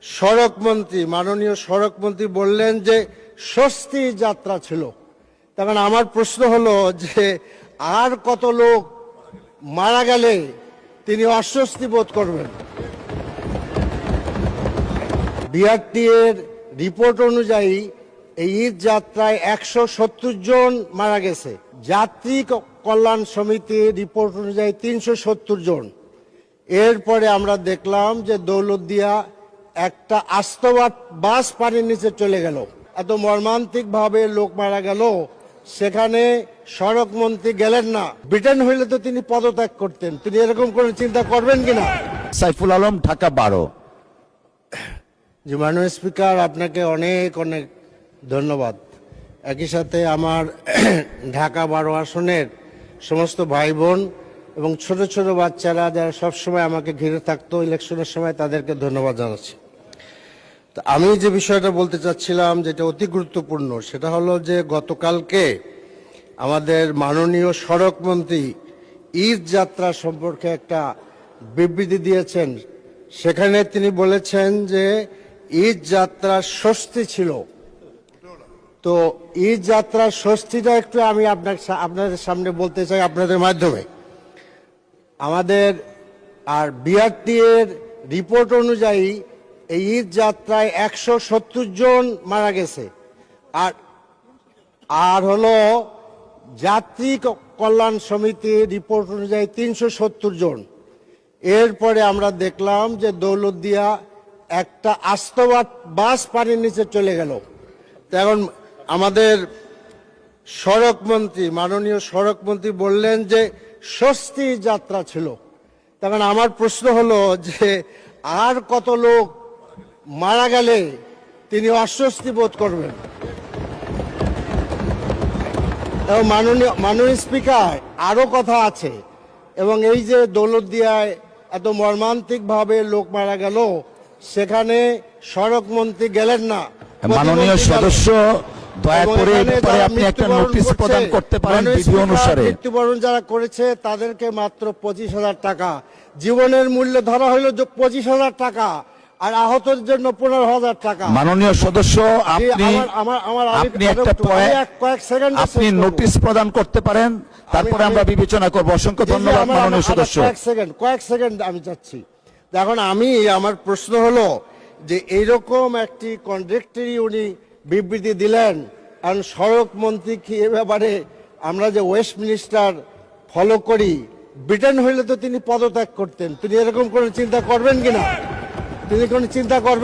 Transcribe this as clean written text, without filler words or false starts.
সড়কমন্ত্রী মাননীয় সড়কমন্ত্রী বললেন যে স্বস্তি যাত্রা ছিল। তখন আমার প্রশ্ন হলো যে আর কত লোক মারা গেলে তিনি অস্বস্তি বোধ করবেন? বিআরটি এর রিপোর্ট অনুযায়ী এই ঈদ যাত্রায় 170 জন মারা গেছে। যাত্রী কল্যাণ সমিতির রিপোর্ট অনুযায়ী 370 জন। এরপরে আমরা দেখলাম যে দৌলতদিয়া একটা আস্ত বাস পানির নিচে চলে গেল। এত মর্মান্তিক ভাবে লোক মারা গেল, সেখানে সড়ক মন্ত্রী গেলেন না। ব্রিটেন হইলে তো তিনি পদত্যাগ করতেন। তিনি এরকম করে চিন্তা করবেন কিনা? সাইফুল আলম, ঢাকা 12। জি মাননীয় স্পিকার, আপনাকে অনেক অনেক ধন্যবাদ। একই সাথে আমার ঢাকা 12 আসনের সমস্ত ভাই বোন এবং ছোট ছোট বাচ্চারা যারা সবসময় আমাকে ঘিরে থাকতো ইলেকশনের সময়, তাদেরকে ধন্যবাদ জানাচ্ছি। তো আমি যে বিষয়টা বলতে চাচ্ছিলাম, যেটা অতি গুরুত্বপূর্ণ, সেটা হলো যে গতকালকে আমাদের মাননীয় সড়ক মন্ত্রী ঈদ যাত্রা সম্পর্কে একটা বিবৃতি দিয়েছেন। সেখানে তিনি বলেছেন যে ঈদ যাত্রার স্বস্তি ছিল। তো ঈদ যাত্রার স্বস্তিটা একটু আমি আপনাদের সামনে বলতে চাই আপনাদের মাধ্যমে। আমাদের আর বিআরটি এর রিপোর্ট অনুযায়ী এই ঈদ যাত্রায় 170 জন মারা গেছে। আর হলো যাত্রী কল্যাণ সমিতির রিপোর্ট অনুযায়ী 370 জন। এরপরে আমরা দেখলাম যে দৌলতদিয়া একটা আস্ত বাস পানির নিচে চলে গেল। তো এখন আমাদের সড়ক মন্ত্রী মাননীয় সড়ক মন্ত্রী বললেন যে স্বস্তি যাত্রা ছিল। তখন আমার প্রশ্ন হলো যে আর কত লোক মারা গেলে তিনি অস্বস্তি বোধ করবেন? এবং মাননীয় স্পিকার, আরো কথা আছে। এবং এই যে দৌলতদিয়ায় এত মর্মান্তিক ভাবে লোক মারা গেল, সেখানে সড়ক মন্ত্রী গেলেন না। মাননীয় সদস্য, দয়া করে আপনি একটা নোটিশ প্রদান করতে পারেন বিধি অনুসারে। মৃত্যুবরণ যারা করেছে তাদেরকে মাত্র 25,000 টাকা, জীবনের মূল্য ধরা হলো 25,000 টাকা, আর আহতের জন্য 15,000 টাকা। মাননীয় সদস্য, আপনি নোটিশ প্রদান করতে পারেন, তারপরে আমরা বিবেচনা করব। অসংখ্য ধন্যবাদ মাননীয় সদস্য। কয়েক সেকেন্ড আমি চাচ্ছি। এখন আমার প্রশ্ন হলো যে এইরকম একটি কন্ট্রাক্টরি উনি বিবৃতি দিলেন, কারণ সড়ক মন্ত্রী কি এ ব্যাপারে আমরা যে ওয়েস্টমিনিস্টার ফলো করি, ব্রিটেন হইলে তো তিনি পদত্যাগ করতেন। তিনি এরকম করে চিন্তা করবেন কিনা? তিনি কোন চিন্তা করবেন?